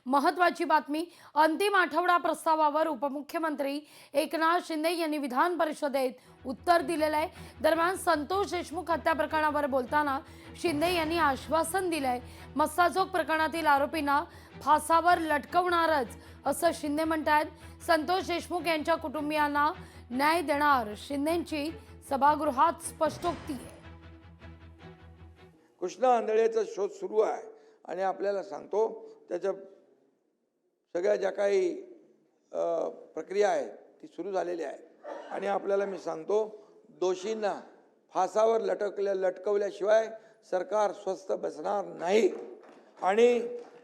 महत्त्वाची बातमी, अंतिम आठवडा प्रस्तावावर उपमुख्यमंत्री एकनाथ शिंदे यांनी विधान परिषदेत उत्तर दिलेलं आहे। दरम्यान संतोष देशमुख हत्या प्रकरणावर बोलताना शिंदे यांनी आश्वासन दिलंय, मस्साजोग प्रकरणातील आरोपींना फासावर लटकवणारच असं शिंदे म्हणतात। संतोष देशमुख यांच्या कुटुंबियांना न्याय देणार, शिंदेंची सभागृहात स्पष्टोक्ती आहे। कृष्णा आंधळेचा शोध सुरू आहे आणि आपल्याला सांगतो त्याच्या सगळ्या ज्या काही प्रक्रिया आहेत ती सुरू झालेली आहे आणि आपल्याला मी सांगतो दोषींना फासावर लटकवल्याशिवाय सरकार स्वस्थ बसणार नाही आणि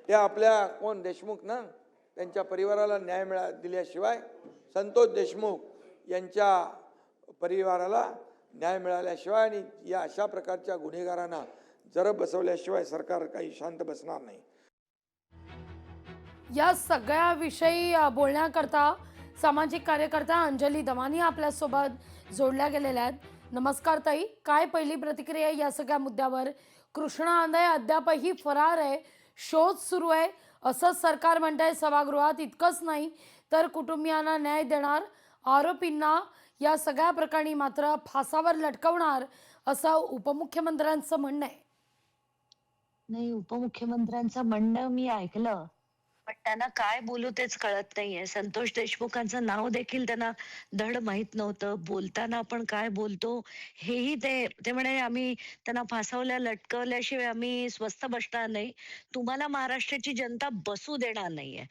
त्या आपल्या कोण देशमुख ना त्यांच्या परिवाराला न्याय दिल्याशिवाय संतोष देशमुख यांच्या परिवाराला न्याय मिळाल्याशिवाय आणि या अशा प्रकारच्या गुन्हेगारांना जर बसवल्याशिवाय सरकार काही शांत बसणार नाही। या सगळ्या विषयी बोलण्याकरता सामाजिक कार्यकर्ता अंजली दमानी आपल्या सोबत जोडल्या गेलेल्या आहेत। नमस्कार ताई, काय पहिली प्रतिक्रिया या सगळ्या मुद्द्यावर? कृष्णा आंधळे अद्यापही फरार आहे, शोध सुरू आहे असं सरकार म्हणतंय सभागृहात। इतकंच नाही तर कुटुंबियांना न्याय देणार, आरोपींना या सगळ्या प्रकरणी मात्र फासावर लटकवणार असं उपमुख्यमंत्र्यांचं म्हणणं आहे। नाही, उपमुख्यमंत्र्यांचं म्हणणं मी ऐकलं, पण त्यांना काय बोलू तेच कळत नाहीये। संतोष देशमुखांचं नाव देखील त्यांना धड माहित नव्हतं। बोलताना आपण काय बोलतो हेही ते म्हणे आम्ही त्यांना फासावल्या लटकवल्याशिवाय आम्ही स्वस्थ बसणार नाही, तुम्हाला महाराष्ट्राची जनता बसू देणार नाहीये।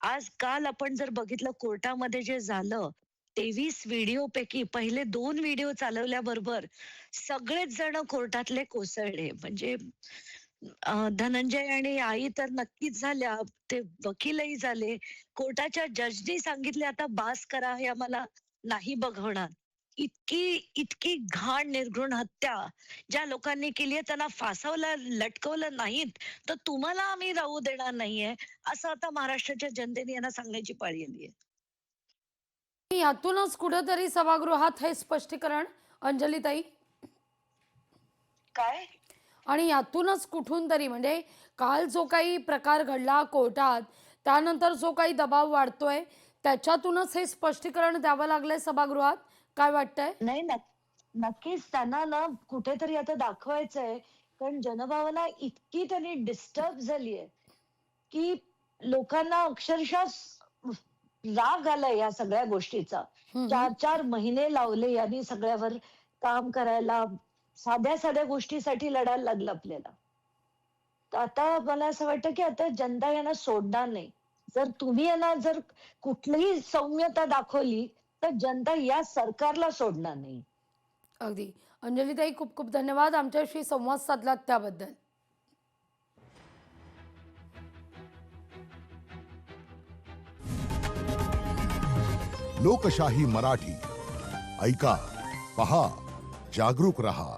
आज काल आपण जर बघितलं कोर्टामध्ये जे झालं, 23 व्हिडिओ पैकी पहिले 2 व्हिडिओ चालवल्याबरोबर सगळेच जण कोर्टातले कोसळले। म्हणजे धनंजय आणि आई तर नक्कीच झाल्या, ते वकीलही झाले। कोर्टाच्या जजनी सांगितले आता बास करा, हे आम्हाला नाही बघवणार। इतकी इतकी घाण निर्घृण हत्या ज्या लोकांनी केली आहे त्यांना फासावला लटकवलं नाहीत तर तुम्हाला आम्ही राहू देणार नाहीये, असं आता महाराष्ट्राच्या जनतेने यांना सांगण्याची पाळी आली आहे। यातूनच कुठेतरी सभागृहात हे स्पष्टीकरण अंजलीताई काय आणि यातूनच कुठून तरी म्हणजे काल जो काही प्रकार घडला कोर्टात, त्यानंतर जो काही दबाव वाढतोय त्याच्यातूनच हे स्पष्टीकरण द्यावं लागलंय सभागृहात, काय वाटतंय? नाही, नक्कीच त्यांना ना कुठेतरी आता दाखवायचंय, कारण जनभावना इतकी त्यांनी डिस्टर्ब झालीये की लोकांना अक्षरशः राग आलाय या सगळ्या गोष्टीचा। 4-4 महिने लावले यांनी सगळ्यावर काम करायला, साध्या साध्या गोष्टीसाठी लढायला लागलं आपल्याला। तर आता मला असं वाटतं की आता जनता यांना सोडणार नाही। जर तुम्ही यांना जर कुठलीही सौम्यता दाखवली तर जनता या सरकारला सोडणार नाही। अगदी अंजलीताई, खूप खूप धन्यवाद आमच्याशी संवाद साधलात त्याबद्दल। लोकशाही मराठी ऐका, पहा, जागरूक रहा।